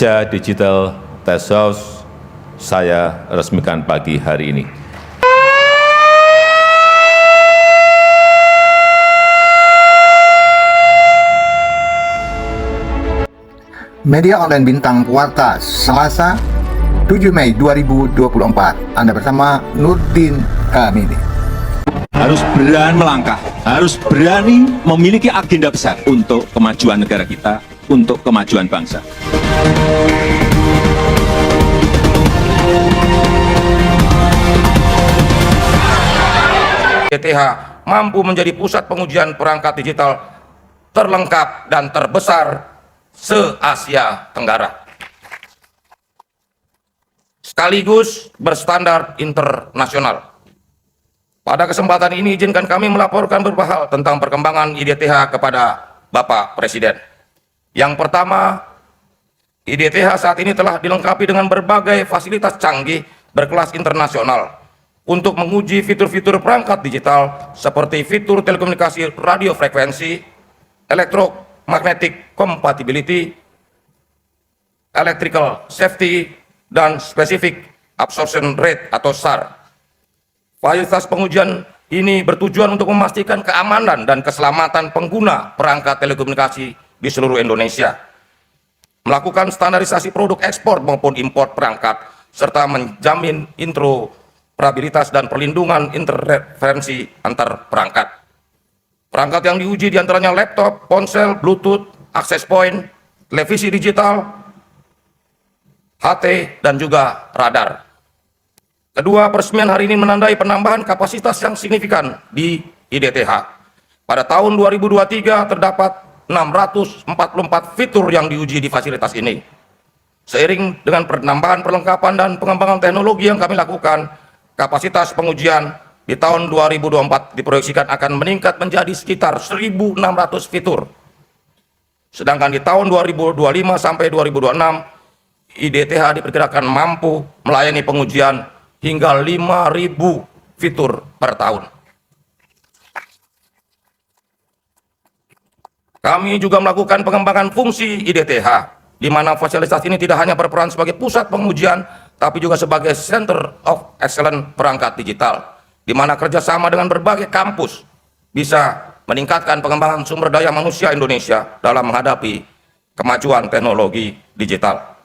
Indonesia Digital Task House saya resmikan pagi hari ini. Media online Bintang Warta, Selasa 7 Mei 2024. Anda bersama Nurdin Kamili. Harus berani melangkah, harus berani memiliki agenda besar untuk kemajuan negara kita, untuk kemajuan bangsa. IDTH mampu menjadi pusat pengujian perangkat digital terlengkap dan terbesar se-Asia Tenggara, sekaligus berstandar internasional. Pada kesempatan ini izinkan kami melaporkan beberapa hal tentang perkembangan IDTH kepada Bapak Presiden. Yang pertama, IDTH saat ini telah dilengkapi dengan berbagai fasilitas canggih berkelas internasional untuk menguji fitur-fitur perangkat digital seperti fitur telekomunikasi radio frekuensi, electromagnetic compatibility, electrical safety, dan specific absorption rate atau SAR. Fasilitas pengujian ini bertujuan untuk memastikan keamanan dan keselamatan pengguna perangkat telekomunikasi di seluruh Indonesia, melakukan standarisasi produk ekspor maupun impor perangkat, serta menjamin interoperabilitas dan perlindungan interferensi antar perangkat. Perangkat yang diuji diantaranya laptop, ponsel, bluetooth, access point, televisi digital, HT, dan juga radar. Kedua, peresmian hari ini menandai penambahan kapasitas yang signifikan di IDTH. Pada tahun 2023 terdapat 644 fitur yang diuji di fasilitas ini. Seiring dengan penambahan, perlengkapan, dan pengembangan teknologi yang kami lakukan, kapasitas pengujian di tahun 2024 diproyeksikan akan meningkat menjadi sekitar 1.600 fitur. Sedangkan di tahun 2025 sampai 2026, IDTH diperkirakan mampu melayani pengujian hingga 5.000 fitur per tahun. Kami juga melakukan pengembangan fungsi IDTH, di mana fasilitas ini tidak hanya berperan sebagai pusat pengujian, tapi juga sebagai Center of Excellence perangkat digital, di mana kerjasama dengan berbagai kampus bisa meningkatkan pengembangan sumber daya manusia Indonesia dalam menghadapi kemajuan teknologi digital.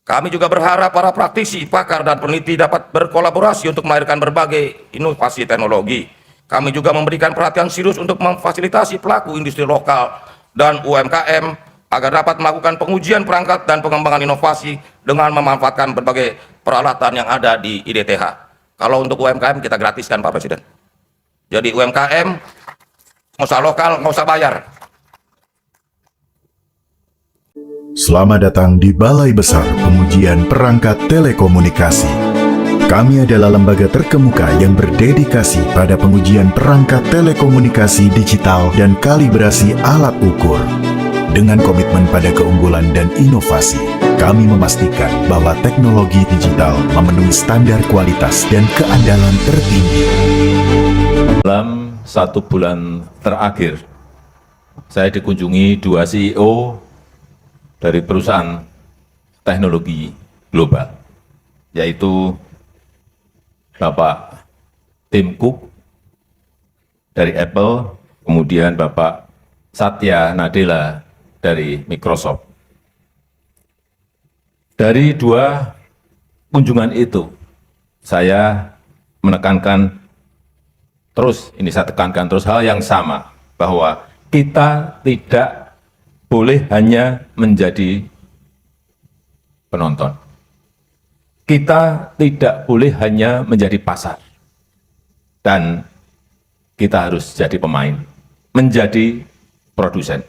Kami juga berharap para praktisi, pakar, dan peneliti dapat berkolaborasi untuk melahirkan berbagai inovasi teknologi. Kami juga memberikan perhatian serius untuk memfasilitasi pelaku industri lokal dan UMKM agar dapat melakukan pengujian perangkat dan pengembangan inovasi dengan memanfaatkan berbagai peralatan yang ada di IDTH. Kalau untuk UMKM kita gratiskan, Pak Presiden. Jadi UMKM nggak usah lokal, nggak usah bayar. Selamat datang di Balai Besar Pengujian Perangkat Telekomunikasi. Kami adalah lembaga terkemuka yang berdedikasi pada pengujian perangkat telekomunikasi digital dan kalibrasi alat ukur. Dengan komitmen pada keunggulan dan inovasi, kami memastikan bahwa teknologi digital memenuhi standar kualitas dan keandalan tertinggi. Dalam 1 bulan terakhir, saya dikunjungi 2 CEO dari perusahaan teknologi global, yaitu Bapak Tim Cook dari Apple, kemudian Bapak Satya Nadella dari Microsoft. Dari 2 kunjungan itu, saya menekankan terus, saya tekankan terus hal yang sama, bahwa kita tidak boleh hanya menjadi penonton. Kita tidak boleh hanya menjadi pasar. Dan kita harus jadi pemain, menjadi produsen.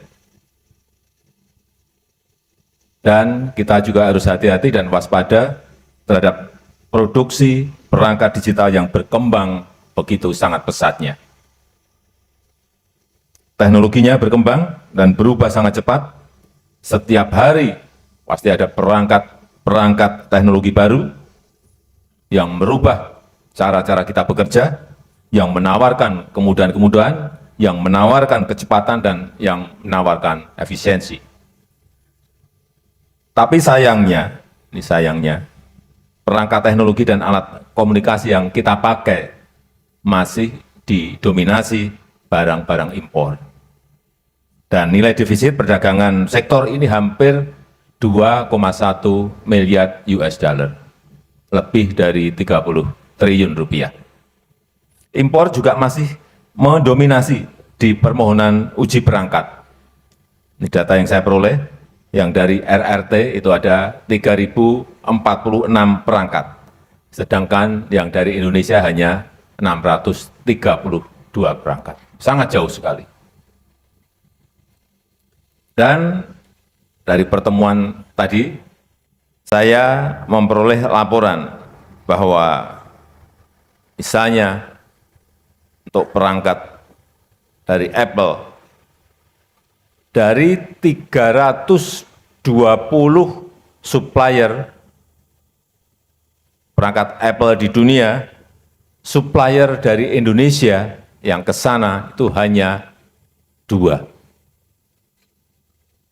Dan kita juga harus hati-hati dan waspada terhadap produksi perangkat digital yang berkembang begitu sangat pesatnya. Teknologinya berkembang dan berubah sangat cepat. Setiap hari pasti ada perangkat teknologi baru yang merubah cara-cara kita bekerja, yang menawarkan kemudahan-kemudahan, yang menawarkan kecepatan, dan yang menawarkan efisiensi. Tapi sayangnya, ini sayangnya, perangkat teknologi dan alat komunikasi yang kita pakai masih didominasi barang-barang impor. Dan nilai defisit perdagangan sektor ini hampir 2,1 miliar US dollar, lebih dari 30 triliun rupiah. Impor juga masih mendominasi di permohonan uji perangkat. Ini data yang saya peroleh, yang dari RRT itu ada 3.046 perangkat, sedangkan yang dari Indonesia hanya 632 perangkat. Sangat jauh sekali. Dan dari pertemuan tadi, saya memperoleh laporan bahwa misalnya untuk perangkat dari Apple, dari 320 supplier perangkat Apple di dunia, supplier dari Indonesia yang ke sana itu hanya 2.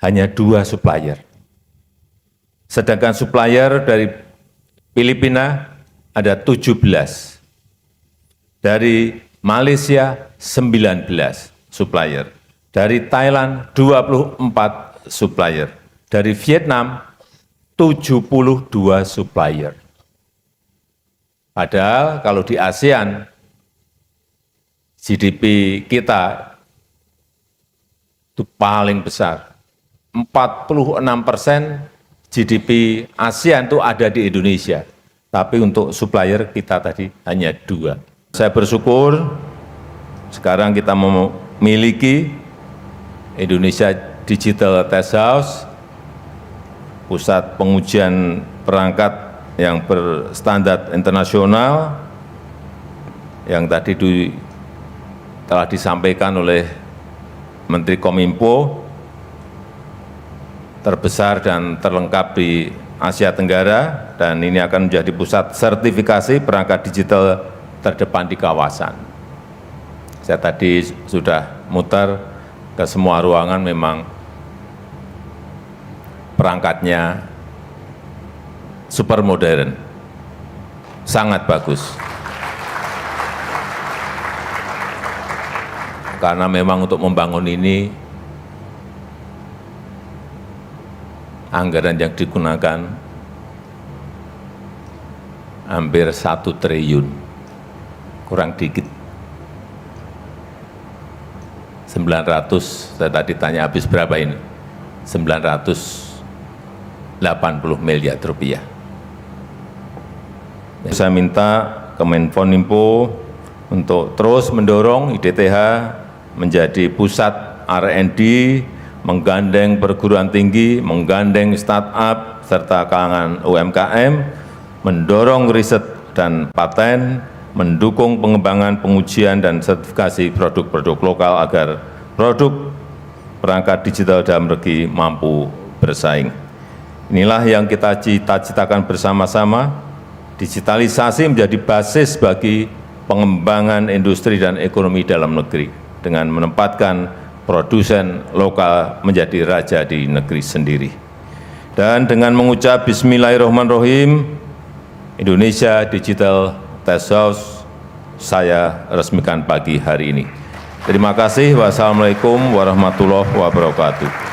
Hanya 2 supplier. Sedangkan supplier dari Filipina ada 17. Dari Malaysia 19 supplier. Dari Thailand 24 supplier. Dari Vietnam 72 supplier. Padahal kalau di ASEAN, GDP kita itu paling besar. 46% GDP ASEAN itu ada di Indonesia. Tapi untuk supplier kita tadi hanya 2. Saya bersyukur sekarang kita memiliki Indonesia Digital Test House, pusat pengujian perangkat yang berstandar internasional, yang tadi telah disampaikan oleh Menteri Kominfo, terbesar dan terlengkap di Asia Tenggara, dan ini akan menjadi pusat sertifikasi perangkat digital terdepan di kawasan. Saya tadi sudah muter ke semua ruangan, memang perangkatnya super modern, sangat bagus. Karena memang untuk membangun ini, anggaran yang digunakan hampir 1 triliun, kurang dikit. 900, saya tadi tanya habis berapa ini? 980 miliar rupiah. Saya minta Kemenkominfo untuk terus mendorong IDTH menjadi pusat R&D, menggandeng perguruan tinggi, menggandeng startup, serta kalangan UMKM, mendorong riset dan paten, mendukung pengembangan, pengujian, dan sertifikasi produk-produk lokal agar produk perangkat digital dalam negeri mampu bersaing. Inilah yang kita cita-citakan bersama-sama. Digitalisasi menjadi basis bagi pengembangan industri dan ekonomi dalam negeri dengan menempatkan produsen lokal menjadi raja di negeri sendiri. Dan dengan mengucap Bismillahirrahmanirrahim, Indonesia Digital Test House saya resmikan pagi hari ini. Terima kasih. Wassalamualaikum warahmatullahi wabarakatuh.